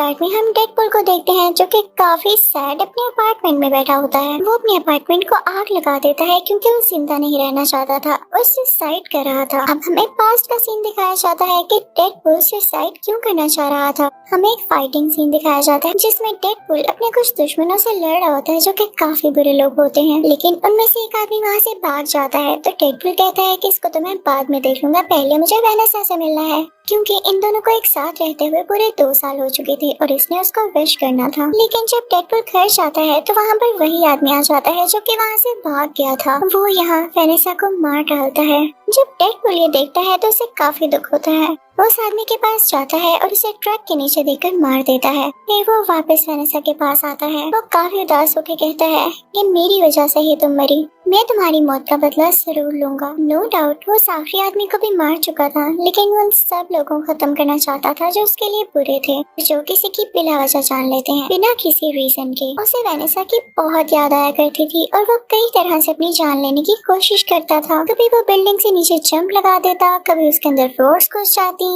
Start में हम Deadpool को देखते हैं जो कि काफी सैड अपने अपार्टमेंट में बैठा होता है। वो अपने अपार्टमेंट को आग लगा देता है क्योंकि वो जिंदा नहीं रहना चाहता था और सुसाइड कर रहा था। अब हमें पास्ट का सीन दिखाया जाता है कि डेडपूल सुसाइड क्यों करना चाह रहा था। हमें एक फाइटिंग सीन दिखाया जाता है जिसमें डेडपूल अपने कुछ दुश्मनों से लड़ रहा होता है जो कि काफी बुरे लोग होते हैं, लेकिन उनमें से एक आदमी वहाँ से भाग जाता है। तो डेडपूल कहता है कि इसको तो मैं बाद में देख लूंगा, पहले मुझे वेनेसा से मिलना है, क्योंकि इन दोनों को एक साथ रहते हुए पूरे 2 साल हो चुके थे और इसने उसको विश करना था। लेकिन जब डेडपूल घर जाता है तो वहाँ पर वही आदमी आ जाता है जो कि वहाँ से भाग गया था। वो यहाँ वेनेसा को मार डालता है। जब डेडपूल ये देखता है तो उसे काफी दुख होता है। वो उस आदमी के पास जाता है और उसे ट्रक के नीचे देकर मार देता है। फिर वो वापस वेनेसा के पास आता है। वो काफी उदास होकर कहता है कि मेरी वजह से ही तुम मरी, मैं तुम्हारी मौत का बदला जरूर लूंगा। नो डाउट वो आखिरी आदमी को भी मार चुका था, लेकिन वो उन सब लोगों को खत्म करना चाहता था जो उसके लिए बुरे थे, जो किसी की बिना वजह जान लेते हैं, बिना किसी रीजन के। उसे वेनेसा की बहुत याद आया करती थी और वो कई तरह से अपनी जान लेने की कोशिश करता था। कभी वो बिल्डिंग से नीचे जंप लगा देता, कभी उसके अंदर रोड्स घुस जाती,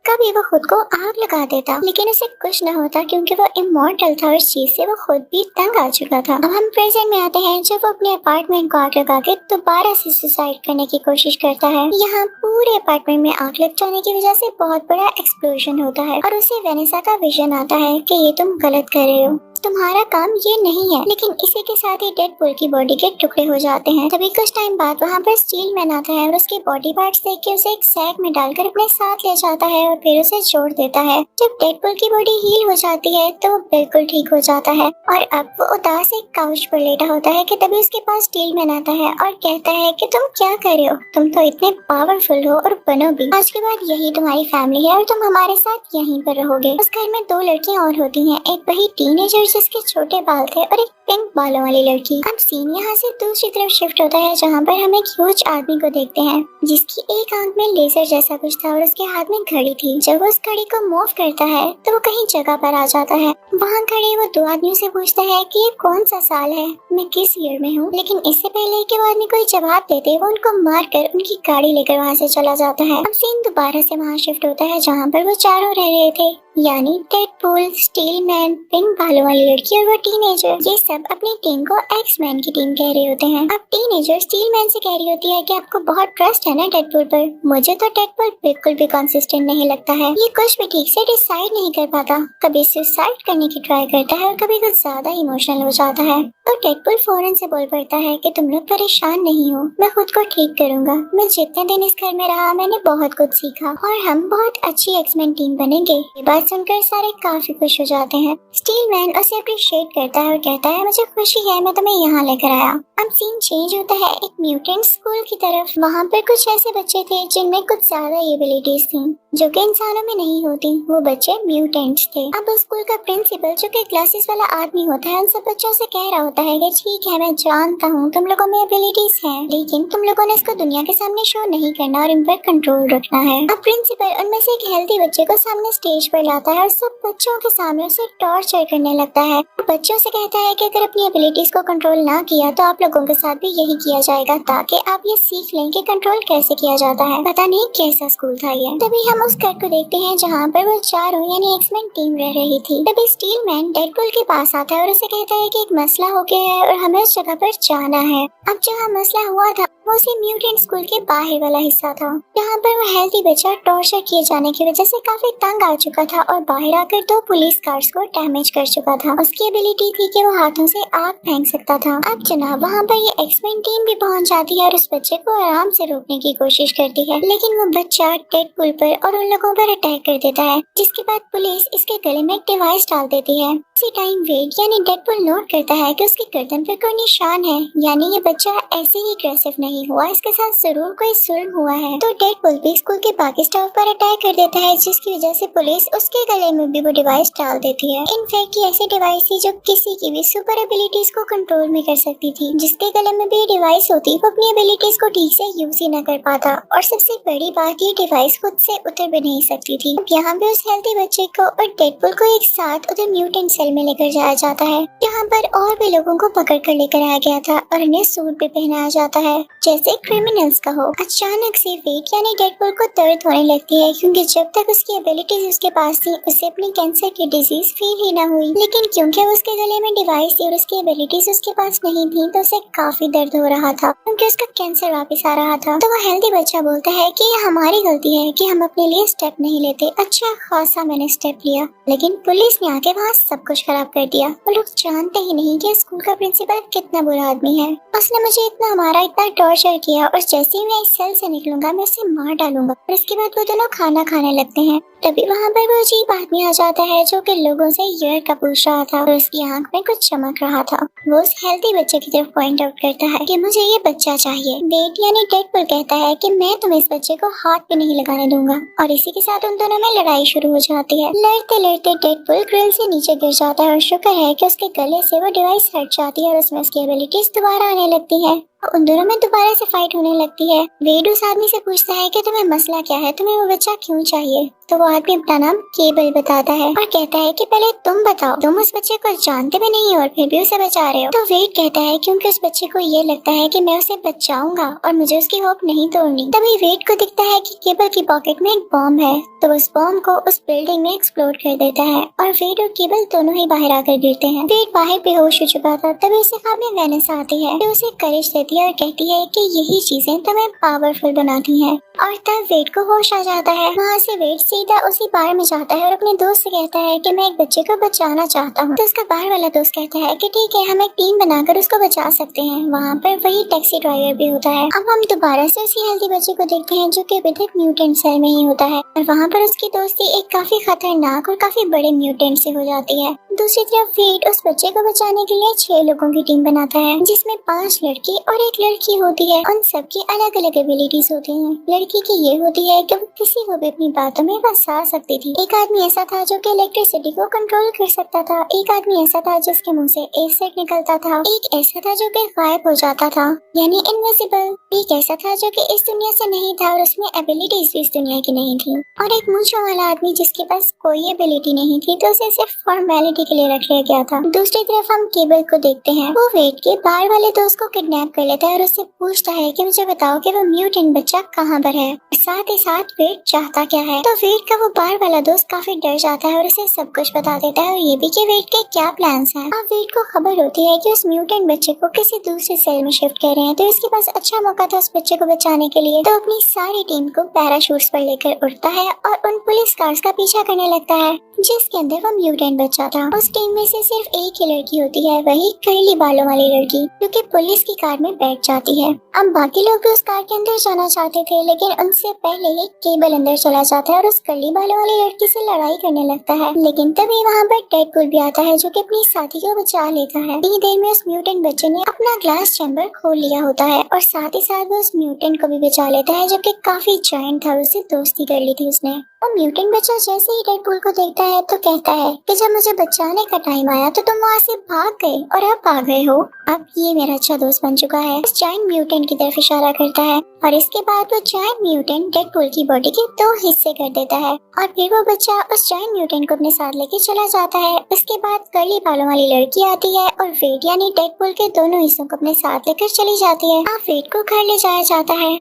कभी वो खुद को आग लगा देता, लेकिन उसे कुछ न होता क्योंकि वो इमॉर्टल था और इस चीज से वो खुद भी तंग आ चुका था। अब हम प्रेजेंट में आते हैं जब वो अपने अपार्टमेंट को आग लगा के दोबारा से सुसाइड करने की कोशिश करता है। यहाँ पूरे अपार्टमेंट में आग लग जाने की वजह से बहुत बड़ा एक्सप्लोजन होता है और उसे वेनेसा का विजन आता है कि ये तुम गलत कर रहे हो, तुम्हारा काम ये नहीं है। लेकिन इसी के साथ ही डेडपूल की बॉडी के टुकड़े हो जाते हैं। तभी कुछ टाइम बाद वहाँ पर स्टील मैन आता है और उसके बॉडी पार्ट्स देख के उसे एक सैक में डालकर अपने साथ ले जाता है और फिर उसे जोड़ देता है। जब डेडपूल की बॉडी हील हो जाती है तो वो बिल्कुल ठीक हो जाता है और अब वो उदास एक काउच पर लेटा होता है कि तभी उसके पास स्टील मैन आता है और कहता है कि तुम क्या कर रहे हो, तुम तो इतने पावरफुल हो और बनो भी। आज के बाद यही तुम्हारी फैमिली है और तुम हमारे साथ यहीं पर रहोगे। उस घर में 2 लड़कियां और होती हैं, एक वही टीनेजर जिसके छोटे बाल थे और एक पिंक बालों वाली लड़की। अब सीन यहाँ से दूसरी तरफ शिफ्ट होता है जहाँ पर हम एक ह्यूज आदमी को देखते हैं जिसकी एक आंख में लेजर जैसा कुछ था और उसके हाथ में घड़ी थी। जब वो उस घड़ी को मूव करता है तो वो कहीं जगह पर आ जाता है। वहाँ खड़े वो 2 आदमियों से पूछता है कि ये कौन सा साल है, मैं किस ईयर में हूँ। लेकिन इससे पहले कि वो आदमी कोई जवाब देते वो उनको मार कर उनकी गाड़ी लेकर वहाँ से चला जाता है। अब सीन दोबारा से वहाँ शिफ्ट होता है जहाँ पर वो चारों रह रहे थे, यानी डेडपूल, स्टील मैन, पिंक बालों वाली लड़की और वो टीनेजर। ये सब अपनी टीम को एक्स मैन की टीम कह रहे होते हैं। अब टीनेजर स्टील मैन से कह रही होती है कि आपको बहुत ट्रस्ट है ना डेडपूल पर, मुझे तो डेडपूल बिल्कुल भी कंसिस्टेंट नहीं लगता है, ये कुछ भी ठीक से डिसाइड नहीं कर पाता, कभी सुसाइड करने की ट्राई करता है और कभी कुछ ज्यादा इमोशनल हो जाता है। तो डेडपूल फौरन से बोल पड़ता है कि तुम लोग परेशान नहीं हो, मैं खुद को ठीक करूंगा, मैं जितने दिन इस घर में रहा मैंने बहुत कुछ सीखा और हम बहुत अच्छी एक्समैन टीम बनेंगे। ये बात सुनकर सारे काफी खुश हो जाते हैं। स्टील मैन उसे अप्रिशिएट करता है और कहता है मुझे खुशी है मैं तुम्हें यहाँ लेकर आया। अब सीन चेंज होता है एक म्यूटेंट स्कूल की तरफ। वहाँ पर कुछ ऐसे बच्चे थे जिनमें कुछ ज्यादा एबिलिटीज थी जो कि इंसानों में नहीं होती, वो बच्चे म्यूटेंट्स थे। अब उस स्कूल का प्रिंसिपल जो कि ग्लासेस वाला आदमी होता है उन सब बच्चों से कह रहा होता है कि ठीक है मैं जानता हूँ तुम लोगों में एबिलिटीज हैं, लेकिन तुम लोगों ने इसको दुनिया के सामने शो नहीं करना और इन पर कंट्रोल रखना है। अब प्रिंसिपल उनमें से एक हेल्दी बच्चे को सामने स्टेज पर लाता है और सब बच्चों के सामने उसे टॉर्चर करने लगता है। बच्चों से कहता है कि अगर अपनी एबिलिटीज को कंट्रोल ना किया तो आप लोगों के साथ भी यही किया जाएगा, ताकि आप ये सीख लें कि कंट्रोल कैसे किया जाता है। पता नहीं कैसा स्कूल था ये। तभी हम उस घर को देखते हैं जहाँ पर वो चारों यानी एक्समैन टीम रह रही थी। तभी स्टील मैन डेडपूल के पास आता है और उसे कहता है कि एक मसला हो गया है और हमें उस जगह पर जाना है। अब जहाँ मसला हुआ था वो उसी म्यूटेंट स्कूल के बाहर वाला हिस्सा था, जहाँ पर वो हेल्दी बच्चा टॉर्चर किए जाने की वजह से काफी तंग आ चुका था और बाहर आकर 2 पुलिस कार्स को डैमेज कर चुका था। उसकी एबिलिटी थी कि वो हाथों से आग फेंक सकता था। अब जनाब वहाँ पर ये एक्समैन टीम भी पहुँच जाती है और उस बच्चे को आराम से रोकने की कोशिश करती है, लेकिन वो बच्चा डेडपूल पर और उन लोगों पर अटैक कर देता है, जिसके बाद पुलिस इसके गले में एक डिवाइस डाल देती है। उसी टाइम वेड यानी डेडपूल नोट करता है कि उसकी गर्दन पर कोई निशान है, यानी ये बच्चा ऐसे ही एग्रेसिव नहीं हुआ, इसके साथ जरूर कोई जुल्म हुआ है। तो डेडपूल भी स्कूल के बाकी स्टाफ पर अटैक कर देता है, जिसकी वजह से पुलिस उसके गले में भी वो डिवाइस डाल देती है। इनफैक्ट ये ऐसी डिवाइस थी जो किसी की भी सुपर एबिलिटीज को कंट्रोल में कर सकती थी। जिसके गले में भी डिवाइस होती वो अपनी एबिलिटीज को ठीक से यूज ही न कर पाता। और सबसे बड़ी बात ये डिवाइस खुद से उतर भी नहीं सकती थी। अब यहाँ पे उस हेल्दी बच्चे को और डेडपुल को एक साथ उधर म्यूटेंट सेल में लेकर जाया जाता है। यहाँ पर और भी लोगों को पकड़ कर लेकर आया गया था और उन्हें सूट भी पहनाया जाता है जैसे क्रिमिनल्स का हो। अचानक से वेट यानी डेडपुल को दर्द होने लगती है, क्योंकि जब तक उसकी एबिलिटीज उसके पास थी उसे अपनी कैंसर की डिजीज फील ही ना हुई, लेकिन क्योंकि उसके गले में डिवाइस थी और उसकी एबिलिटीज उसके पास नहीं थी तो उसे काफी दर्द हो रहा था, क्योंकि उसका कैंसर वापस आ रहा था। तो वो हेल्दी बच्चा बोलता है कि ये हमारी गलती है कि हम अपने लिए स्टेप नहीं लेते। अच्छा खासा मैंने स्टेप लिया, लेकिन पुलिस ने आके वहाँ सब कुछ खराब कर दिया। वो लोग जानते ही नहीं कि स्कूल का प्रिंसिपल कितना बुरा आदमी है। उसने मुझे इतना मारा, इतना टॉर्चर किया, और जैसे ही मैं इस सेल से निकलूंगा मैं उसे मार डालूंगा। और इसके बाद वो दोनों खाना खाने लगते हैं। तभी वहाँ पर वो अजीब आदमी आ जाता है जो कि लोगों से ईयर का पूछ रहा था और उसकी आंख में कुछ चमक रहा था। वो उस हेल्दी बच्चे की तरफ पॉइंट आउट करता है कि मुझे ये बच्चा चाहिए। वेट यानी डेडपुल कहता है कि मैं तुम्हें इस बच्चे को हाथ पे नहीं लगाने दूंगा, और इसी के साथ उन दोनों में लड़ाई शुरू हो जाती है। लड़ते लड़ते डेडपुल ग्रिल से नीचे गिर जाता है और शुक्र है कि उसके गले से वो डिवाइस हट जाती है और उसमें उसकी एबिलिटीज दोबारा आने लगती है। उन दोनों में दोबारा से फाइट होने लगती है। वेड उस आदमी से पूछता है कि तुम्हें मसला क्या है, तुम्हें वो बच्चा क्यों चाहिए। तो वो आदमी अपना नाम केबल बताता है और कहता है कि पहले तुम बताओ, तुम उस बच्चे को जानते भी नहीं और फिर भी उसे बचा रहे हो। तो वेड कहता है क्योंकि उस बच्चे को ये लगता है कि मैं उसे बचाऊंगा और मुझे उसकी होप नहीं तोड़नी। तभी वेड को दिखता है कि केबल की पॉकेट में एक बॉम्ब है, तो उस बॉम्ब को उस बिल्डिंग में एक्सप्लोड कर देता है और वेड और केबल दोनों ही बाहर आकर गिरते हैं। वेड बाहर बेहोश हो चुका था। तभी उसे ख्वाब में वेनिस आती है, जो उसे करेज देती है और कहती है कि यही चीजें तुम्हें पावरफुल बनाती हैं। और तब वेड को होश आ जाता है। वहाँ से वेड सीधा उसी बार में जाता है और अपने दोस्त से कहता है कि मैं एक बच्चे को बचाना चाहता हूँ। तो उसका बाहर वाला दोस्त कहता है कि ठीक है, हम एक टीम बनाकर उसको बचा सकते हैं। वहाँ पर वही टैक्सी ड्राइवर भी होता है। अब हम दोबारा से उसी हेल्दी बच्चे को देखते हैं जो कि अभी तक म्यूटेंट सेल में ही होता है, और वहाँ पर उसकी दोस्ती एक काफी खतरनाक और काफी बड़े म्यूटेंट से हो जाती है। दूसरी तरफ वेड उस बच्चे को बचाने के लिए 6 लोगों की टीम बनाता है, जिसमें 5 लड़की और एक लड़की होती है। उन सबकी अलग अलग एबिलिटीज होती हैं। लड़की की ये होती है कि वो किसी को भी अपनी बातों में फंसा सकती थी। एक आदमी ऐसा था जो कि इलेक्ट्रिसिटी को कंट्रोल कर सकता था। एक आदमी ऐसा था जिसके मुंह से एसिड निकलता था। एक ऐसा था जो कि गायब हो जाता था, यानी इनविजिबल। एक ऐसा था जो कि इस दुनिया से नहीं था और उसमें एबिलिटीज भी इस दुनिया की नहीं थी। और एक मूंछों वाला आदमी जिसके पास कोई एबिलिटी नहीं थी, तो उसे सिर्फ फॉर्मेलिटी के लिए रख लिया गया था। दूसरी तरफ हम केबल को देखते हैं। वो वेड के बाहर वाले दोस्त को किडनैप कर लेता है और उससे पूछता है कि मुझे बताओ कि वो म्यूटेंट बच्चा कहाँ पर है। साथ ही साथ वेड चाहता क्या है। तो वेड का वो बाहर वाला दोस्त काफी डर जाता है और उसे सब कुछ बता देता है, और ये भी कि वेड के क्या प्लान्स हैं। अब वेड को खबर होती है कि उस म्यूटेंट बच्चे को किसी दूसरे सेल में शिफ्ट कर रहे हैं, तो इसके पास अच्छा मौका था उस बच्चे को बचाने के लिए। तो अपनी सारी टीम को पैराशूट्स पर लेकर उड़ता है और उन पुलिस कार्स का पीछा करने लगता है जिसके अंदर वो म्यूटेंट बच्चा था। उस टीम में से सिर्फ एक ही लड़की होती है, वही कर्ली बालों वाली लड़की, जो कि पुलिस की कार में बैठ जाती है। अब बाकी लोग भी उस कार के अंदर जाना चाहते थे, लेकिन उनसे पहले ही केबल अंदर चला जाता है और उस कर्ली बालों वाली लड़की से लड़ाई करने लगता है। लेकिन तभी वहाँ पर डेडपुल भी आता है जो कि अपनी साथी को बचा लेता है। इतनी देर में उस म्यूटेंट बच्चे ने अपना ग्लास चैम्बर खोल लिया होता है और साथ ही साथ वो उस म्यूटेंट को भी बचा लेता है जो कि काफी जायंट था, उससे दोस्ती कर ली थी उसने। और म्यूटेंट बच्चा जैसे ही डेडपुल को देखता है तो कहता है कि जब मुझे बचाने का टाइम आया तो तुम वहाँ से भाग गए और अब आ गए हो। अब ये मेरा अच्छा दोस्त बन चुका है। उस जायंट म्यूटेंट की तरफ इशारा करता है और इसके बाद वो जायंट म्यूटेंट डेडपुल की बॉडी के 2 हिस्से कर देता है और फिर वो बच्चा उस जायंट म्यूटेंट को अपने साथ लेके चला जाता है। उसके बाद कर्ली बालों वाली लड़की आती है और वेड यानी डेडपुल के दोनों हिस्सों को अपने साथ लेकर चली जाती है। अब वेड को घर ले जाया जाता है।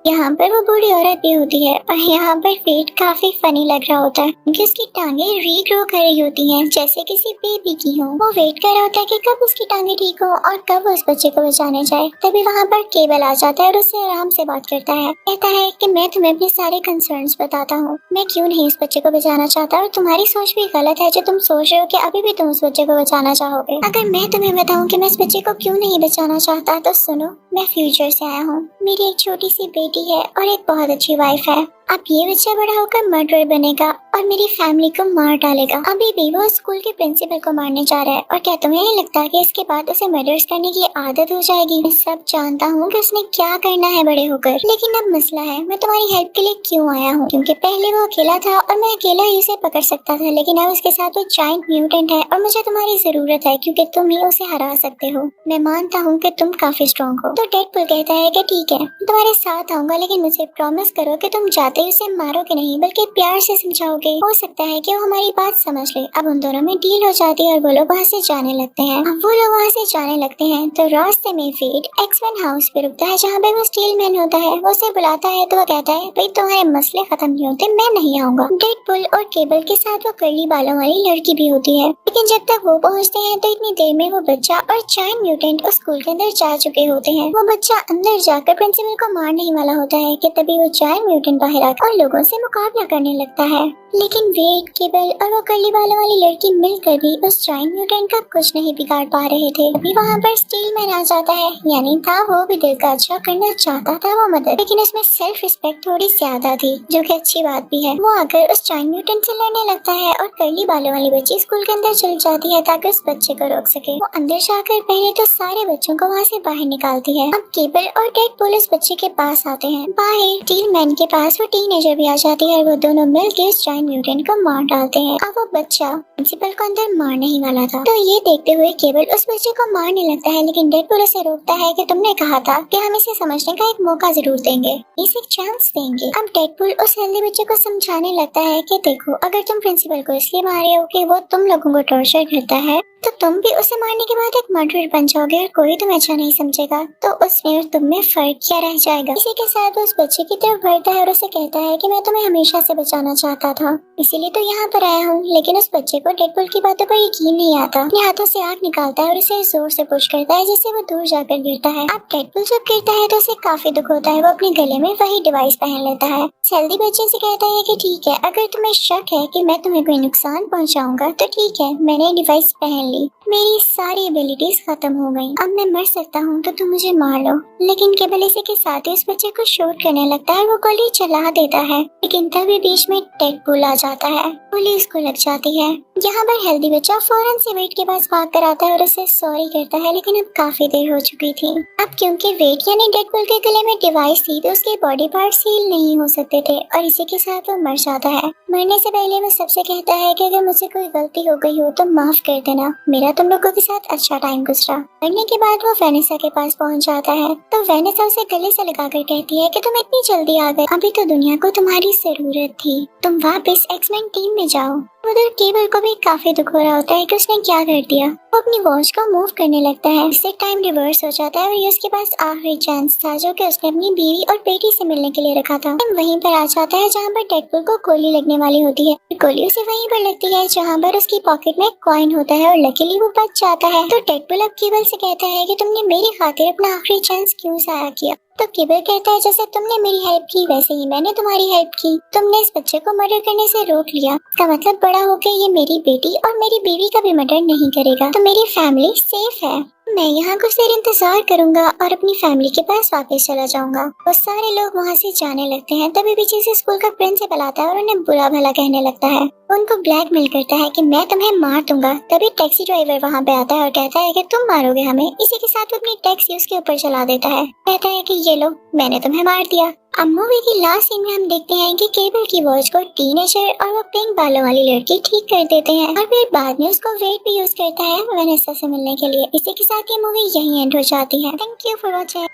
यहाँ पर वो बूढ़ी औरत भी होती है और यहाँ पर वेड काफी फनी लग रहा होता है क्योंकि उसकी टांगे रीग्रो कर रही होती हैं जैसे किसी बेबी की हो। वो वेट कर रहा होता है कि कब उसकी टांगे ठीक हो और कब वो उस बच्चे को बचाने जाए। तभी वहाँ पर केबल आ जाता है और उससे आराम से बात करता है। कहता है कि मैं तुम्हें अपने सारे कंसर्न्स बताता हूँ, मैं क्यों नहीं उस बच्चे को बचाना चाहता और तुम्हारी सोच भी गलत है जो तुम सोच रहे हो कि अभी भी तुम उस बच्चे को बचाना चाहोगे। अगर मैं तुम्हें बताऊँ कि मैं इस बच्चे को क्यों नहीं बचाना चाहता तो सुनो, मैं फ्यूचर से आया हूँ, मेरी एक छोटी सी बेटी है और एक बहुत अच्छी वाइफ है। अब ये बच्चा बड़ा होकर मर्डरर बनेगा और मेरी फैमिली को मार डालेगा। अभी भी वो स्कूल के प्रिंसिपल को मारने जा रहा है और क्या तुम्हें नहीं लगता कि इसके बाद उसे मर्डर्स करने की आदत हो जाएगी? मैं सब जानता हूँ कि उसने क्या करना है बड़े होकर, लेकिन अब मसला है मैं तुम्हारी हेल्प के लिए क्यों आया हूँ, क्योंकि पहले वो अकेला था और मैं अकेला ही उसे पकड़ सकता था, लेकिन अब उसके साथ वो जायंट म्यूटेंट है और मुझे तुम्हारी जरूरत है क्योंकि तुम ही उसे हरा सकते हो। मैं मानता हूँ कि तुम काफी स्ट्रॉन्ग हो। तो डेडपूल कहता है कि ठीक है तुम्हारे साथ आऊंगा, लेकिन मुझे प्रॉमिस करो कि तुम जाते ही उसे मारोगे नहीं बल्कि प्यार से समझाओगे। हो सकता है कि वो हमारी बात समझ ले। अब उन दोनों में डील हो जाती है और वो लोग वहाँ से जाने लगते हैं। अब वो लोग वहाँ से जाने लगते हैं तो रास्ते में फेट एक्समैन हाउस पे रुकता है जहाँ पे वो स्टील मैन होता है। वो उसे बुलाता है तो वो कहता है भाई तुम्हारे मसले खत्म नहीं होते, मैं नहीं आऊंगा। डेडपूल और केबल के साथ वो कर्ली बालों वाली लड़की भी होती है, लेकिन जब तक वो पहुँचते हैं तो इतनी देर में वो बच्चा और जायंट म्यूटेंट उस स्कूल के अंदर जा चुके होते हैं। वो बच्चा अंदर जाकर प्रिंसिपल को मारने ही वाला होता है कि तभी वो जायंट म्यूटेंट बाहर आकर और लोगों से मुकाबला करने लगता है, लेकिन वेट, केबल और वो कर्ली बालों वाली लड़की मिलकर भी उस जायंट म्यूटेंट का कुछ नहीं बिगाड़ पा रहे थे। अभी वहाँ पर स्टील मैन आ जाता है, यानी था वो भी दिल का अच्छा करना चाहता था वो मदद, लेकिन उसमें सेल्फ रिस्पेक्ट थोड़ी ज्यादा थी जो कि अच्छी बात भी है। वो आकर उस जायंट म्यूटेंट से लड़ने लगता है और कर्ली बालों वाली बच्ची स्कूल के अंदर चली जाती है ताकि उस बच्चे को रोक सके। वो अंदर जाकर पहले तो सारे बच्चों को वहाँ से बाहर निकालती है। अब केबल और डेडपूल उस बच्चे के पास आते हैं। बाहर स्टील मैन के पास वो टीनेजर भी आ जाती है और वो दोनों मिलकर उस जायंट म्यूटेंट को मार डालते हैं। अब वो बच्चा प्रिंसिपल को अंदर मारने ही वाला था, तो ये देखते हुए केबल उस बच्चे को मारने लगता है, लेकिन डेडपूल उसे रोकता है कि तुमने कहा था कि हम इसे समझने का एक मौका जरूर देंगे, इसे एक चांस देंगे। अब डेडपूल उस हेल्दी बच्चे को समझाने लगता है कि देखो अगर तुम प्रिंसिपल को इसलिए मारे हो कि वो तुम लोगों को टॉर्चर करता है तो तुम भी उसे मारने के बाद एक मर्डरर बन जाओगे और कोई तुम्हें अच्छा नहीं समझेगा, तो उसमें और तुम में फर्क क्या रह जाएगा। इसी के साथ वो उस बच्चे की तरफ बढ़ता है और उसे कहता है कि मैं तुम्हें हमेशा से बचाना चाहता था, इसीलिए तो यहाँ पर आया हूँ। लेकिन उस बच्चे को डेडपूल की बातों पर यकीन नहीं आता। अपने हाथों से आग निकालता है और उसे जोर से पुश करता है जिससे वो दूर जाकर गिरता है। अब डेडपूल जब गिरता है तो उसे काफी दुख होता है। वो अपने गले में वही डिवाइस पहन लेता है। हेल्दी बच्चे से कहता है कि ठीक है अगर तुम्हें शक है कि मैं तुम्हें कोई नुकसान पहुँचाऊंगा तो ठीक है, मैंने डिवाइस पहन ली, मेरी सारी एबिलिटीज खत्म हो गई, अब मैं मर सकता हूँ तो तुम मुझे मार लो। लेकिन केबल इसी के साथ ही उस बच्चे को शूट करने लगता है, वो गोली चला देता है, लेकिन तभी बीच में डेडपूल आ जाता है, गोली उसको लग जाती है। यहाँ पर हेल्दी बच्चा फौरन से वेट के पास भाग कर आता है और उसे सॉरी कहता है, लेकिन अब काफी देर हो चुकी थी। अब क्योंकि वेट यानी डेडपूल के गले में डिवाइस थी तो उसके बॉडी पार्ट्स हील नहीं हो सकते थे और इसी के साथ वो मर जाता है। मरने से पहले वो सबसे कहता है कि अगर मुझसे कोई गलती हो गई हो तो माफ कर देना, मेरा तुम लोगों के साथ अच्छा टाइम गुजरा। मरने के बाद वो वेनेसा के पास पहुंच जाता है तो वेनेसा उसे गले से लगाकर कहती है कि तुम इतनी जल्दी आ गए, अभी तो दुनिया को तुम्हारी जरूरत थी, तुम वापस एक्समैन टीम में जाओ। उधर केबल को भी काफी दुख हो रहा होता है कि उसने क्या कर दिया। वो अपनी वॉच को मूव करने लगता है, इससे टाइम रिवर्स हो जाता है और ये उसके पास आखिरी चांस था जो कि उसने अपनी बीवी और बेटी से मिलने के लिए रखा था। वहीं पर आ जाता है जहाँ पर डेडपूल को गोली लगने वाली होती है। गोली उसे वहीं पर लगती है जहाँ पर उसकी पॉकेट में कॉइन होता है और लकीली वो बच जाता है। तो डेडपूल अब केबल से कहता है कि तुमने मेरी खातिर अपना आखिरी चांस क्यों जाया किया। तो केबल कहता है जैसे तुमने मेरी हेल्प की वैसे ही मैंने तुम्हारी हेल्प की, तुमने इस बच्चे को मर्डर करने से रोक लिया, इसका मतलब बड़ा होकर ये मेरी बेटी और मेरी बीवी का भी मर्डर नहीं करेगा, तो मेरी फैमिली सेफ है। मैं यहाँ कुछ देर इंतजार करूंगा और अपनी फैमिली के पास वापस चला जाऊंगा। वो सारे लोग वहाँ से जाने लगते हैं। तभी पीछे से स्कूल का प्रिंसिपल आता है और उन्हें बुरा भला कहने लगता है, उनको ब्लैकमेल करता है कि मैं तुम्हें मार दूंगा। तभी टैक्सी ड्राइवर वहाँ पे आता है और कहता है कि तुम मारोगे हमें। इसी के साथ वो अपनी टैक्सी उसके ऊपर चला देता है, कहता है कि ये लो मैंने तुम्हें मार दिया। अब मूवी की लास्ट सीन में हम देखते हैं कि केबल की वॉच को टीनेजर और वो पिंक बालों वाली लड़की ठीक कर देते हैं और फिर बाद में उसको वेट भी यूज करता है वेनेसा से मिलने के लिए। इसी के साथ ये मूवी यहीं एंड हो जाती है। Thank you for watching.